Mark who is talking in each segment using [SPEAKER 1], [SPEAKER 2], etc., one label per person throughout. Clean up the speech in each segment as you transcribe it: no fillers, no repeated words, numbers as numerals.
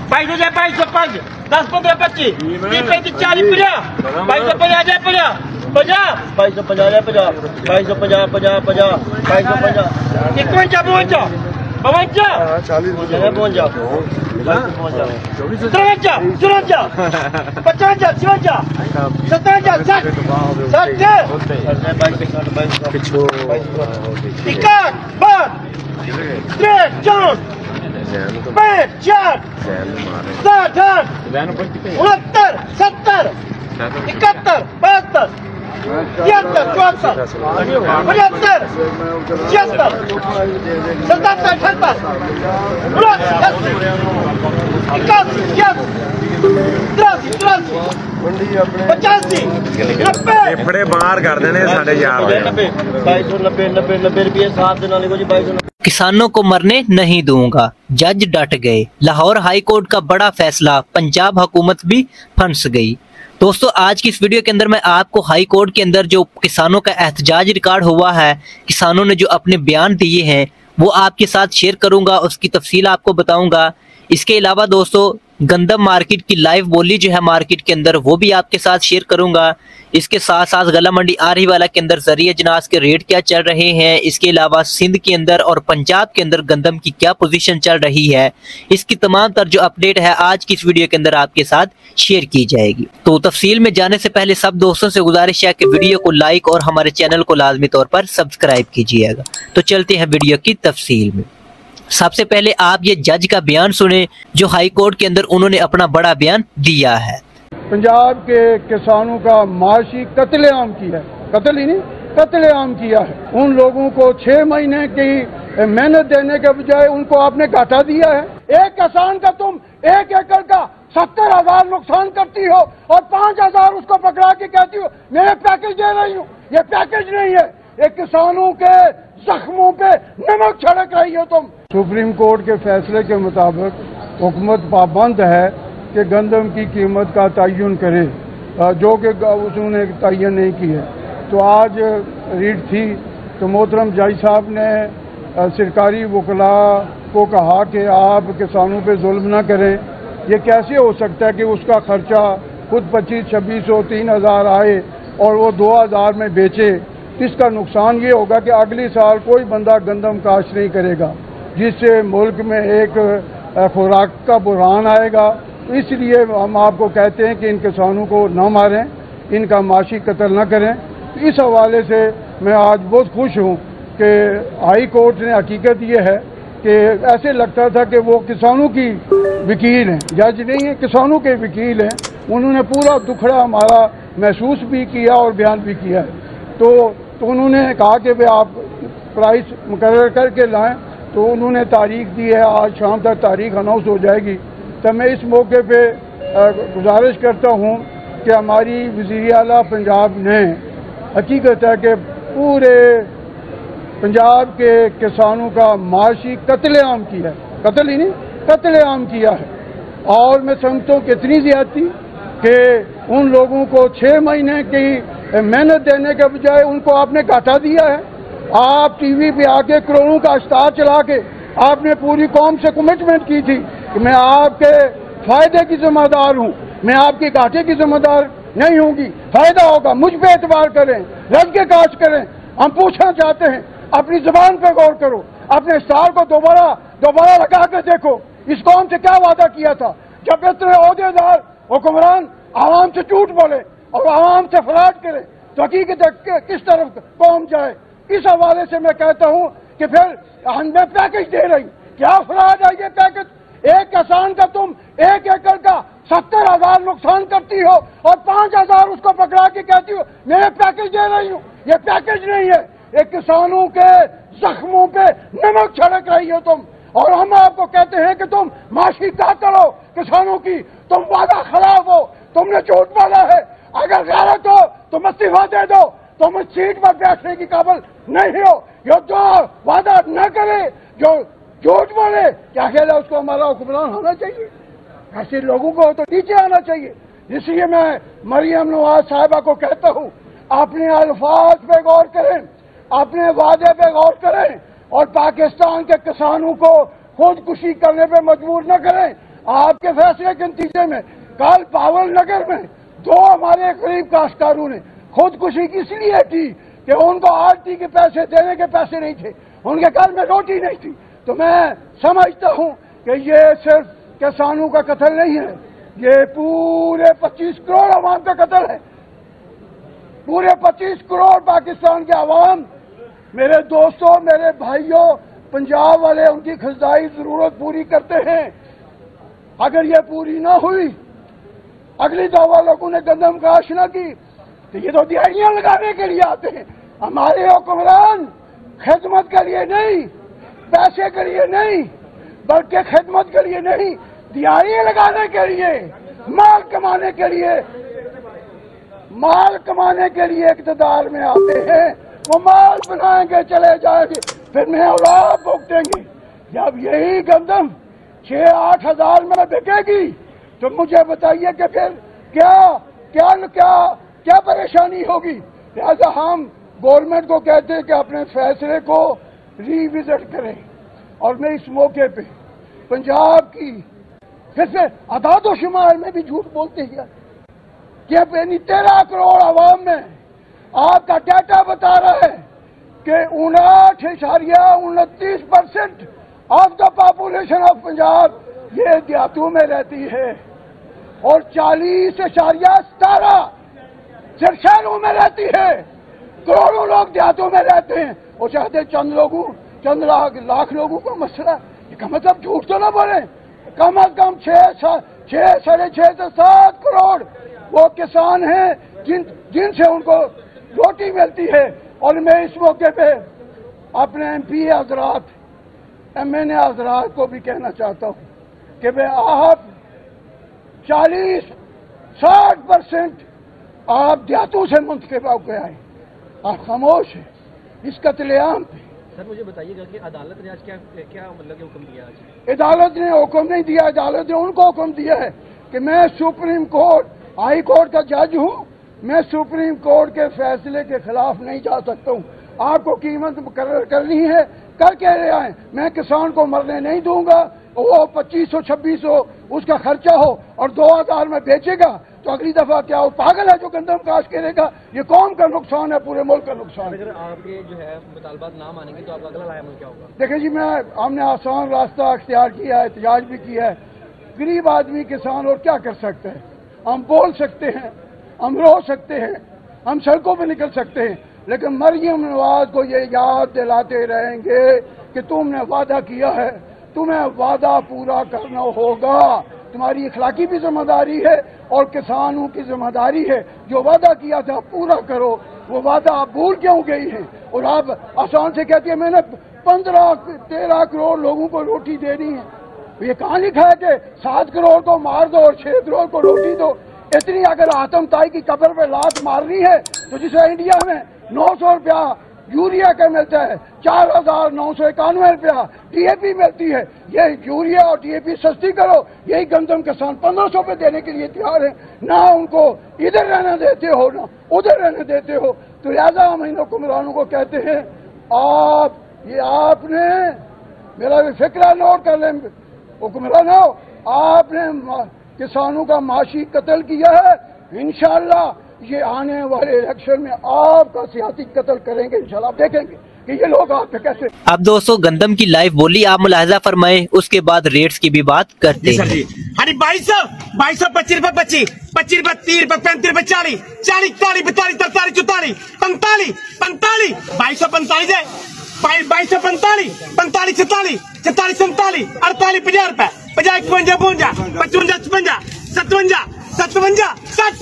[SPEAKER 1] 2205 10 15 25 30 35 40 50 2250 2250
[SPEAKER 2] फेफड़े बाहर कर देने साढ़े यार।
[SPEAKER 1] 2290 रुपये 7 दिन वाले को जी 2290।
[SPEAKER 3] किसानों को मरने नहीं दूंगा, जज डट गए। लाहौर हाई कोर्ट का बड़ा फैसला, पंजाब हुकूमत भी फंस गई। दोस्तों आज की इस वीडियो के अंदर मैं आपको हाई कोर्ट के अंदर जो किसानों का एहतजाज रिकॉर्ड हुआ है, किसानों ने जो अपने बयान दिए हैं वो आपके साथ शेयर करूंगा, उसकी तफसील आपको बताऊंगा। इसके अलावा दोस्तों गंदम मार्केट की लाइव बोली जो है मार्केट के अंदर वो भी आपके साथ शेयर करूंगा। इसके साथ साथ गला मंडी आरहीवाला के अंदर जरिए जनाज के रेट क्या चल रहे हैं, इसके अलावा सिंध के अंदर और पंजाब के अंदर गंदम की क्या पोजीशन चल रही है, इसकी तमाम तर जो अपडेट है आज की इस वीडियो के अंदर आपके साथ शेयर की जाएगी। तो तफसील में जाने से पहले सब दोस्तों से गुजारिश है कि वीडियो को लाइक और हमारे चैनल को लाजमी तौर पर सब्सक्राइब कीजिएगा। तो चलते हैं वीडियो की तफसील में। सबसे पहले आप ये जज का बयान सुने जो हाई कोर्ट के अंदर उन्होंने अपना बड़ा बयान दिया है।
[SPEAKER 4] पंजाब के किसानों का माशी कत्लेआम किया है, कत्ल ही नहीं कत्लेआम किया है। उन लोगों को 6 महीने की मेहनत देने के बजाय उनको आपने घाटा दिया है। एक किसान का तुम 1 एकड़ का 70,000 नुकसान करती हो और 5,000 उसको पकड़ा के कहती हो मैं पैकेज दे रही हूँ। ये पैकेज नहीं है, ये किसानों के जख्मों पे नमक छिड़क रही हो तुम। सुप्रीम कोर्ट के फैसले के मुताबिक हुकूमत पाबंद है कि गंदम की कीमत का तयन करे, जो कि उसने तयन नहीं की है। तो आज रीट थी तो मोहतरम जज साहब ने सरकारी वकला को कहा कि आप किसानों पे जुल्म ना करें। ये कैसे हो सकता है कि उसका खर्चा खुद 2500-2600 3,000 आए और वो 2,000 में बेचे। इसका नुकसान ये होगा कि अगले साल कोई बंदा गंदम काश्त नहीं करेगा, जिससे मुल्क में एक खुराक का बुरहान आएगा। इसलिए हम आपको कहते हैं कि इन किसानों को न मारें, इनका माशी कत्ल न करें। इस हवाले से मैं आज बहुत खुश हूँ कि हाई कोर्ट ने हकीकत ये है कि ऐसे लगता था कि वो किसानों की वकील हैं, जज नहीं है, किसानों के वकील हैं। उन्होंने पूरा दुखड़ा हमारा महसूस भी किया और बयान भी किया है। तो उन्होंने कहा कि भाई आप प्राइस मुकर्रर करके लाएं, तो उन्होंने तारीख दी है, आज शाम तक तारीख अनाउंस हो जाएगी। तो मैं इस मौके पे गुजारिश करता हूँ कि हमारी वज़ीर आला पंजाब ने हकीकत है कि पूरे पंजाब के किसानों का माशी कत्लेआम किया है, कत्ल ही नहीं कत्लेआम किया है। और मैं समझता हूँ कितनी ज़्यादती कि उन लोगों को 6 महीने की मेहनत देने के बजाय उनको आपने घाटा दिया है। आप टीवी पे आके करोड़ों का इश्तार चला के आपने पूरी कौम से कमिटमेंट की थी कि मैं आपके फायदे की जिम्मेदार हूँ, मैं आपके घाटे की जिम्मेदार नहीं होंगी। फायदा होगा, मुझ पे एतबार करें, रज के काश करें। हम पूछना चाहते हैं, अपनी जुबान पे गौर करो, अपने इश्तार को दोबारा लगा के देखो। इस कौम से क्या वादा किया था जब इतने ओहदेदार हुक्मरान आवाम से झूठ बोले और आवाम से फराड करे, तो हकीकत किस तरफ कौम जाए। इस हवाले से मैं कहता हूँ कि फिर मैं पैकेज दे रही, क्या फराड है ये पैकेज। एक किसान का तुम 1 एकड़ का 70,000 नुकसान करती हो और 5,000 उसको पकड़ा के कहती हो मैं पैकेज दे रही हूँ। ये पैकेज नहीं है, ये किसानों के जख्मों पे नमक छिड़क रही हो तुम। और हम आपको कहते हैं कि तुम माशी कातल हो किसानों की, तुम वादा खिलाफ हो, तुमने झूठ बोला है। अगर गलत हो तुम इस्तीफा दे दो, तुम इस सीट पर बैठने की काबिल नहीं हो। जो वादा न करे, जो झूठ बोले, क्या खेला उसको हमारा हुक्मरान होना चाहिए। ऐसे लोगों को तो नीचे आना चाहिए। इसलिए मैं मरियम नवाज साहिबा को कहता हूँ, अपने अल्फाज पे गौर करें, अपने वादे पे गौर करें और पाकिस्तान के किसानों को खुदकुशी करने पे मजबूर न करें। आपके फैसले के नतीजे में कल पावल नगर में 2 हमारे गरीब काश्तकारों ने खुदकुशी इसलिए की कि उनको आरती के पैसे देने के पैसे नहीं थे, उनके घर में रोटी नहीं थी। तो मैं समझता हूं कि ये सिर्फ किसानों का कत्ल नहीं है, ये पूरे 25 करोड़ आवाम का कत्ल है। पूरे 25 करोड़ पाकिस्तान के आवाम, मेरे दोस्तों, मेरे भाइयों, पंजाब वाले उनकी ग़िज़ाई जरूरत पूरी करते हैं। अगर ये पूरी ना हुई, अगली दफा लोगों ने गंदम काश न की, तो ये तो दिहाड़ियां लगाने के लिए आते हैं। हमारे हुक्मरान खिदमत के लिए नहीं, पैसे के लिए नहीं, बल्कि खिदमत के लिए नहीं, दिहाड़ियां लगाने के लिए, माल कमाने के लिए इक़्तिदार में आते हैं। वो माल बनाएंगे, चले जाएंगे, फिर मैं औलाद भुगतेंगे। जब यही गंदम 6-8 हजार में बिकेगी तो मुझे बताइए कि फिर क्या क्या क्या क्या परेशानी होगी। लिहाजा हम गवर्नमेंट को कहते हैं कि अपने फैसले को रिविजिट करें। और मैं इस मौके पे पंजाब की फिर से आदाद शुमार में भी झूठ बोलते हैं कि 13 करोड़ आवाम में आपका डाटा बता रहा है कि 59.29% of the population of Punjab ये देहातों में रहती है और 40.17 सिर्फ शहरों में रहती है। करोड़ों लोग देहातों में रहते हैं और चाहते चंद लाख लोगों का मसला। इसका मतलब झूठ तो ना बोले। कम अज कम 6, 6.5 से 7 करोड़ वो किसान हैं जिनसे उनको रोटी मिलती है। और मैं इस मौके पे अपने MP हजरात, MNA हजरात को भी कहना चाहता हूँ कि भाई आप 40-60% आप देहातों से मुंतखब होकर आए, आप खामोश हैं इस कत्लेआम पे।
[SPEAKER 5] सर मुझे बताइएगा कि अदालत ने आज क्या मतलब हुक्म दिया? आज
[SPEAKER 4] अदालत ने हुक्म नहीं दिया, अदालत ने उनको हुक्म दिया है कि मैं सुप्रीम कोर्ट, हाई कोर्ट का जज हूँ, मैं सुप्रीम कोर्ट के फैसले के खिलाफ नहीं जा सकता हूँ। आपको कीमत मुकर्रर करनी है, कर कह रहे हैं। मैं किसान को मरने नहीं दूंगा। वो 2500-2600 उसका खर्चा हो और 2000 में बेचेगा तो अगली दफा क्या हो? पागल है जो गंदम काश करेगा। ये कौम का नुकसान है, पूरे मुल्क का नुकसान।
[SPEAKER 5] अगर आपके जो है मुतालबात ना मानेंगे तो आपका अगला अमल क्या होगा?
[SPEAKER 4] देखिए जी, हमने आसान रास्ता अख्तियार किया है, एहतजाज भी किया है। गरीब आदमी किसान और क्या कर सकते हैं? हम बोल सकते हैं, हम रो सकते हैं, हम सड़कों पर निकल सकते हैं, लेकिन मरियम नवाज को ये याद दिलाते रहेंगे कि तुमने वादा किया है, तुम्हें वादा पूरा करना होगा। तुम्हारी इखलाकी भी जिम्मेदारी है और किसानों की जिम्मेदारी है। जो वादा किया था पूरा करो। वो वादा आप भूल क्यों गई हैं? और आप आसान से कहती है मैंने 15-13 करोड़ लोगों को रोटी देनी है। ये कहाँ लिखा है कि 7 करोड़ को मार दो और 6 करोड़ को रोटी दो? इतनी अगर आतमताई की कब्र पे लात मारनी है तो जिसे इंडिया में 900 रुपया यूरिया का मिलता है, 4,991 रुपया DAP मिलती है, ये यूरिया और DAP सस्ती करो। यही गंदम किसान 1500 पे देने के लिए तैयार है। ना उनको इधर रहने देते हो ना उधर रहने देते हो। तो लिहाजा हम इन हुक्मरानों को कहते हैं, आपने मेरा भी फिक्रा नोट कर लें हुक्मरानों, आपने किसानों का माशी कत्ल किया है। इंशाअल्लाह ये आने वाले इलेक्शन में आपका सियासी कत्ल करेंगे। इंशाअल्लाह देखेंगे कि ये लोग आप पे कैसे।
[SPEAKER 3] अब दोस्तों गंदम की लाइव बोली आप मुलाहिजा फरमाए, उसके बाद रेट्स की भी बात करते हैं।
[SPEAKER 1] 2200, 25 रुपए, 25 रुपए, 30 रुपए, 35 रुपए, 40, 40, 42, 43, 44, 45, 45, 2245 है, 2245, 45, 46, 47, 47, 48, 50 रुपए, 50, 51, 52, 55, 56, 57, 60,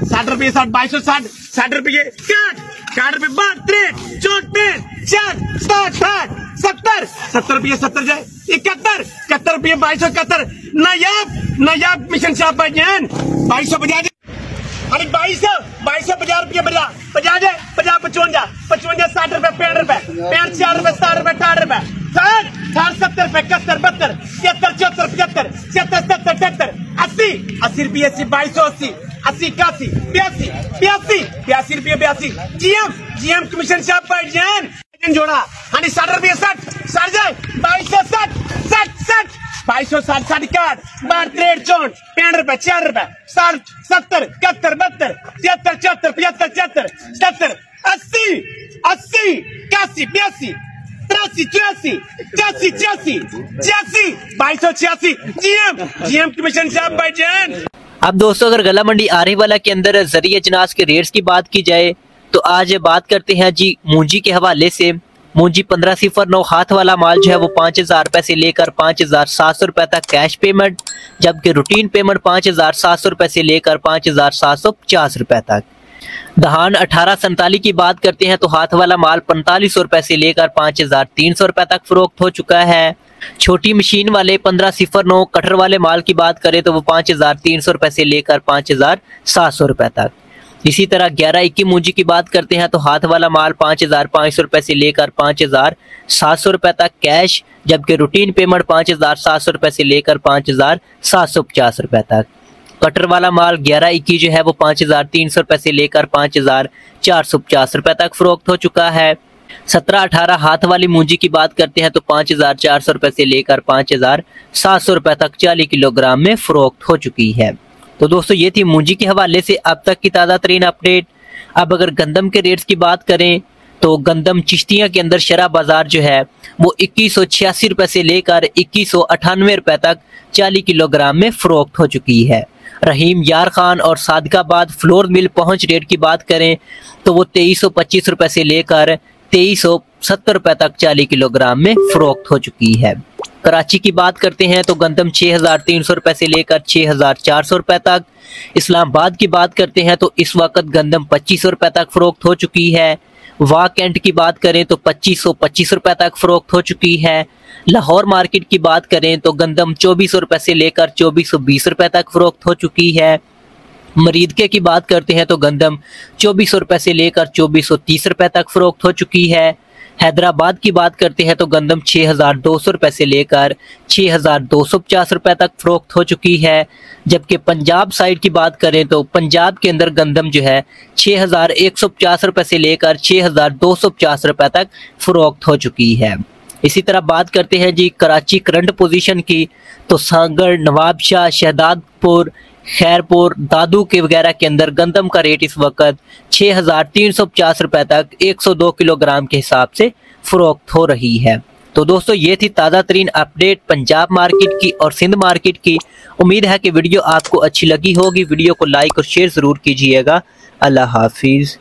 [SPEAKER 1] 60 रुपये, 2260, 60 रुपये, 60 रुपये, 62, 64, 66, 70, 70 रुपये, 70 जाए, 71 रुपये, 2271, नायाब मिशन साहब भाईजान 2250, अरे 2250 रुपये 50 जाए, 50, 55, 60 रुपये, 65 रुपये, 60 रुपये, 60 रुपये, 68 रुपये, 60, 70 रुपये, 71, 72, 73, 74, 75, 77, 78, 80 रुपये, 2280, 80, 81, 82 रुपये, 82 GM कमीशन साहब भाईजान जोड़ा, हाँ 60 रुपये, 60 जाए, 2260, 60 2260 साढ़े काट 62 64 65 रुपए 4 रुपए 60 70 71 72 73 74 75 76 77 80 80 81 82 83 84 84 86 2286 जीएम कमीशन साहब भाईजान।
[SPEAKER 3] अब दोस्तों अगर गला मंडी आरीवाला के अंदर जरिए जनास के रेट्स की बात की जाए तो आज बात करते हैं जी मूंजी के हवाले से। मूंजी 1509 हाथ वाला माल जो है वो 5000 रुपए से लेकर 5700 रुपए तक कैश पेमेंट, जबकि रूटीन पेमेंट 5700 रुपए से लेकर 5750 रुपए तक। धान 1847 की बात करते हैं तो हाथ वाला माल 4500 रुपए से लेकर 5300 रुपए तक फरोख्त हो चुका है। छोटी मशीन वाले 1509 कटर वाले माल की बात करें तो वो 5300 रुपए से लेकर 5700 रुपए तक। इसी तरह 11-21 मूंजी की बात करते हैं तो हाथ वाला माल 5500 रुपए से लेकर 5700 रुपए तक कैश, जबकि रूटीन पेमेंट 5700 रुपए से लेकर 5750 रुपए तक। कटर वाला माल 11-21 जो है वो 5300 रुपए से लेकर 5450 रुपए तक फरोख्त हो चुका है। 17-18 हाथ वाली मूंजी की बात करते हैं तो 5400 रुपए से लेकर 5700 रुपए तक 40 किलोग्राम में फरोख्त हो चुकी है। तो दोस्तों ये थी मूंजी के हवाले से अब तक की ताज़ा तरीन अपडेट। अब अगर गंदम के रेट्स की बात करें तो गंदम चिश्तियाँ के अंदर शरा बाजार जो है वो 2186 रुपए से लेकर 2198 रुपए तक 40 किलोग्राम में फरोख्त हो चुकी है। रहीम यार खान और सादकाबाद फ्लोर मिल पहुंच रेट की बात करें तो वो 2325 रुपए से लेकर 2370 रुपए तक 40 किलोग्राम में फरोख्त हो चुकी है। कराची की बात करते हैं तो गंदम 6300 रुपए से लेकर 6400 रुपए तक। इस्लामाबाद की बात करते हैं तो इस वक्त गंदम 2500 रुपए तक फरोख्त हो चुकी है। वाह कैंट की बात करें तो 2525 रुपए तक फरोख्त हो चुकी है। लाहौर मार्केट की बात करें तो गंदम 2400 रुपए से लेकर 2420 रुपए तक फरोख्त हो चुकी है। मरीदके की बात करते हैं तो गंदम 2400 रुपए से लेकर 2430 रुपए तक फरोख्त हो चुकी है। हैदराबाद की बात करते हैं तो गंदम 6200 रुपए से लेकर 6250 रुपए तक फरोख्त हो चुकी है। जबकि पंजाब साइड की बात करें तो पंजाब के अंदर गंदम जो है 6150 रुपए से लेकर 6250 रुपए तक फरोख्त हो चुकी है। इसी तरह बात करते हैं जी कराची करंट पोजीशन की तो सांगड़, नवाबशाह, शहदादपुर, खैरपुर, दादू के वगैरह के अंदर गंदम का रेट इस वक्त 6350 रुपए तक 102 किलोग्राम के हिसाब से फरोख्त हो रही है। तो दोस्तों ये थी ताज़ा तरीन अपडेट पंजाब मार्केट की और सिंध मार्केट की। उम्मीद है कि वीडियो आपको अच्छी लगी होगी। वीडियो को लाइक और शेयर ज़रूर कीजिएगा। अल्लाह हाफिज़।